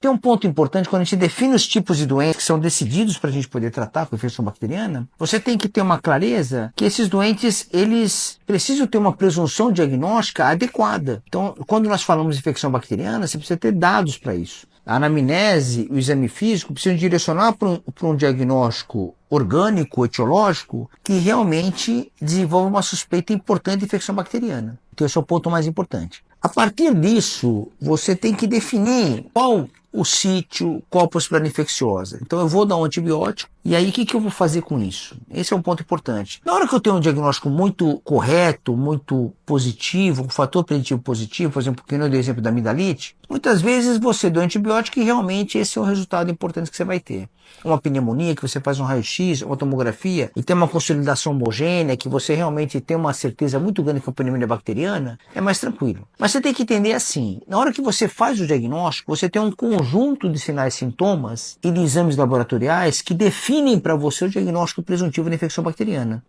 Tem um ponto importante, quando a gente define os tipos de doenças que são decididos para a gente poder tratar com infecção bacteriana, você tem que ter uma clareza que esses doentes, eles precisam ter uma presunção diagnóstica adequada. Então, quando nós falamos de infecção bacteriana, você precisa ter dados para isso. A anamnese e o exame físico precisam direcionar para um diagnóstico orgânico, etiológico, que realmente desenvolva uma suspeita importante de infecção bacteriana. Então, esse é o ponto mais importante. A partir disso, você tem que definir qual o sítio, qual a possibilidade infecciosa. Então eu vou dar um antibiótico, e aí o que eu vou fazer com isso? Esse é um ponto importante. Na hora que eu tenho um diagnóstico muito correto, muito positivo, um fator preditivo positivo, por exemplo, que eu dei o exemplo da amidalite, muitas vezes você dá um antibiótico e realmente esse é o resultado importante que você vai ter. Uma pneumonia, que você faz um raio-x, uma tomografia, e tem uma consolidação homogênea, que você realmente tem uma certeza muito grande que é uma pneumonia bacteriana, é mais tranquilo. Mas você tem que entender assim, na hora que você faz o diagnóstico, você tem um conjunto de sinais e sintomas e de exames laboratoriais que definem para você o diagnóstico presuntivo da infecção bacteriana.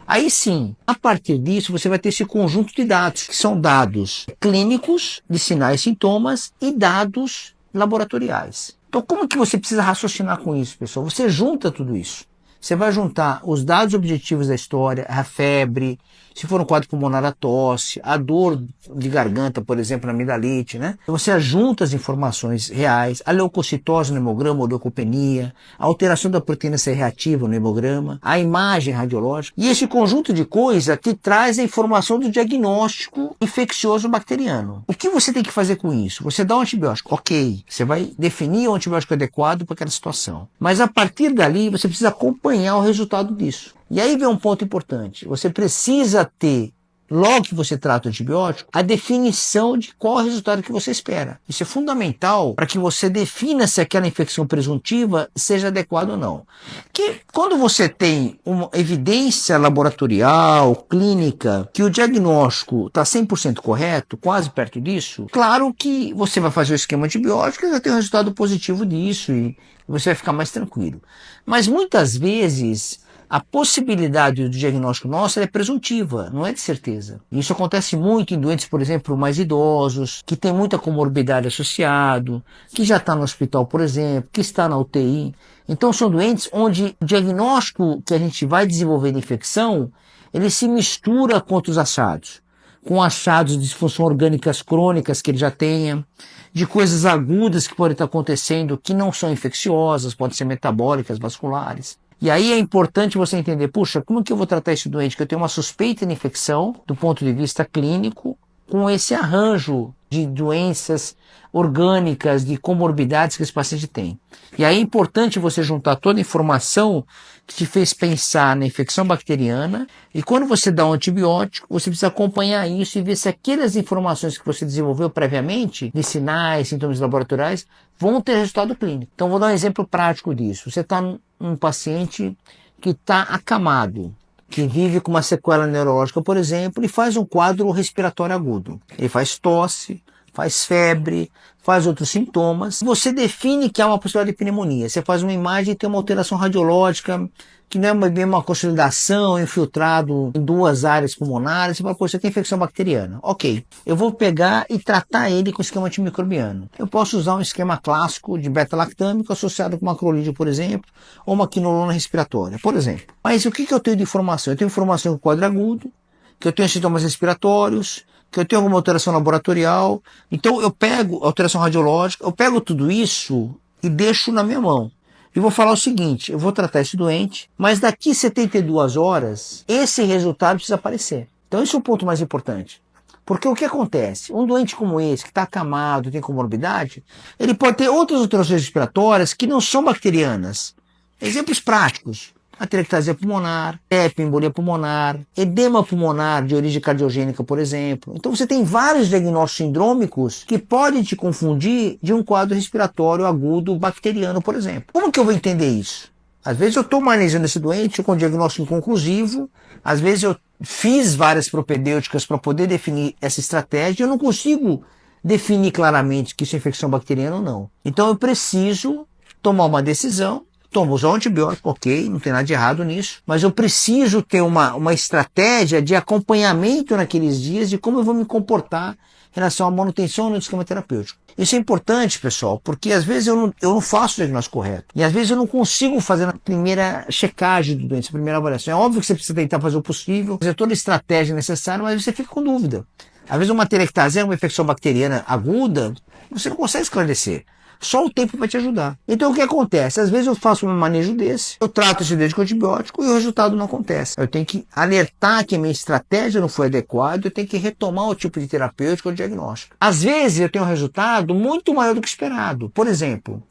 Aí sim, a partir disso, você vai ter esse conjunto de dados, que são dados clínicos, de sinais e sintomas, e dados laboratoriais. Então, como que você precisa raciocinar com isso, pessoal? Você junta tudo isso. Você vai juntar os dados objetivos da história, a febre, se for um quadro pulmonar, a tosse, a dor de garganta, por exemplo, na amidalite, né? Você junta as informações reais, a leucocitose no hemograma ou leucopenia, a alteração da proteína C reativa no hemograma, a imagem radiológica. E esse conjunto de coisas te traz a informação do diagnóstico infeccioso bacteriano. O que você tem que fazer com isso? Você dá um antibiótico, ok. Você vai definir o antibiótico adequado para aquela situação. Mas a partir dali, você precisa acompanhar o resultado disso. E aí vem um ponto importante. Você precisa ter, logo que você trata o antibiótico, a definição de qual é o resultado que você espera. Isso é fundamental para que você defina se aquela infecção presuntiva seja adequada ou não. Que quando você tem uma evidência laboratorial, clínica, que o diagnóstico está 100% correto, quase perto disso, claro que você vai fazer o esquema antibiótico e vai ter um resultado positivo disso e você vai ficar mais tranquilo. Mas muitas vezes a possibilidade do diagnóstico nosso é presuntiva, não é de certeza. Isso acontece muito em doentes, por exemplo, mais idosos, que tem muita comorbidade associado, que já está no hospital, por exemplo, que está na UTI. Então são doentes onde o diagnóstico que a gente vai desenvolver de infecção, ele se mistura com outros achados. Com achados de disfunção orgânicas crônicas que ele já tenha, de coisas agudas que podem estar acontecendo que não são infecciosas, podem ser metabólicas, vasculares. E aí é importante você entender, puxa, como que eu vou tratar esse doente que eu tenho uma suspeita de infecção, do ponto de vista clínico, com esse arranjo de doenças orgânicas, de comorbidades que esse paciente tem. E aí é importante você juntar toda a informação que te fez pensar na infecção bacteriana, e quando você dá um antibiótico, você precisa acompanhar isso e ver se aquelas informações que você desenvolveu previamente, de sinais, sintomas laboratoriais, vão ter resultado clínico. Então vou dar um exemplo prático disso. Você está um paciente que está acamado, que vive com uma sequela neurológica, por exemplo, e faz um quadro respiratório agudo. Ele faz tosse, faz febre, faz outros sintomas. Você define que há uma possibilidade de pneumonia. Você faz uma imagem e tem uma alteração radiológica, que não é bem uma consolidação, infiltrado em duas áreas pulmonares. Você fala, pô, você tem infecção bacteriana. Ok, eu vou pegar e tratar ele com esquema antimicrobiano. Eu posso usar um esquema clássico de beta-lactâmico associado com macrolídeo, por exemplo, ou uma quinolona respiratória, por exemplo. Mas o que eu tenho de informação? Eu tenho informação com quadro agudo, que eu tenho sintomas respiratórios, que eu tenho alguma alteração laboratorial. Então eu pego alteração radiológica, eu pego tudo isso e deixo na minha mão. E vou falar o seguinte, eu vou tratar esse doente, mas daqui 72 horas, esse resultado precisa aparecer. Então esse é o ponto mais importante. Porque o que acontece? Um doente como esse, que está acamado, tem comorbidade, ele pode ter outras alterações respiratórias que não são bacterianas. Exemplos práticos. Atelectasia pulmonar, embolia pulmonar, edema pulmonar de origem cardiogênica, por exemplo. Então você tem vários diagnósticos sindrômicos que podem te confundir de um quadro respiratório agudo bacteriano, por exemplo. Como que eu vou entender isso? Às vezes eu estou analisando esse doente com diagnóstico inconclusivo, às vezes eu fiz várias propedêuticas para poder definir essa estratégia e eu não consigo definir claramente que isso é infecção bacteriana ou não. Então eu preciso tomar uma decisão. Tomo, usar um antibiótico, ok, não tem nada de errado nisso, mas eu preciso ter uma estratégia de acompanhamento naqueles dias de como eu vou me comportar em relação à manutenção no esquema terapêutico. Isso é importante, pessoal, porque às vezes eu não faço o diagnóstico correto. E às vezes eu não consigo fazer a primeira checagem do doente, a primeira avaliação. É óbvio que você precisa tentar fazer o possível, fazer toda a estratégia necessária, mas você fica com dúvida. Às vezes uma telectasia, uma infecção bacteriana aguda, você não consegue esclarecer. Só o tempo vai te ajudar. Então o que acontece? Às vezes eu faço um manejo desse, eu trato esse doente com antibiótico e o resultado não acontece. Eu tenho que alertar que a minha estratégia não foi adequada, eu tenho que retomar o tipo de terapêutico ou diagnóstico. Às vezes eu tenho um resultado muito maior do que esperado. Por exemplo,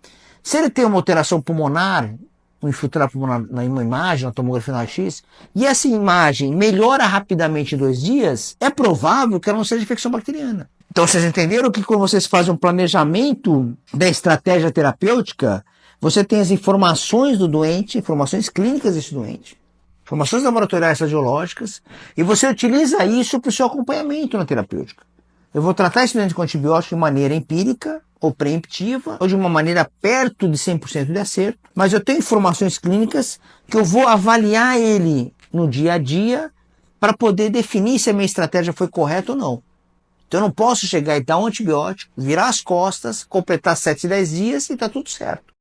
se ele tem uma alteração pulmonar, um infiltrado pulmonar na imagem, na tomografia no raio-x, e essa imagem melhora rapidamente em 2 dias, é provável que ela não seja infecção bacteriana. Então vocês entenderam que quando vocês fazem um planejamento da estratégia terapêutica, você tem as informações do doente, informações clínicas desse doente, informações laboratoriais radiológicas, e você utiliza isso para o seu acompanhamento na terapêutica. Eu vou tratar esse doente com antibiótico de maneira empírica, ou preemptiva, ou de uma maneira perto de 100% de acerto, mas eu tenho informações clínicas que eu vou avaliar ele no dia a dia para poder definir se a minha estratégia foi correta ou não. Então eu não posso chegar e dar um antibiótico, virar as costas, completar 7, 10 dias e está tudo certo.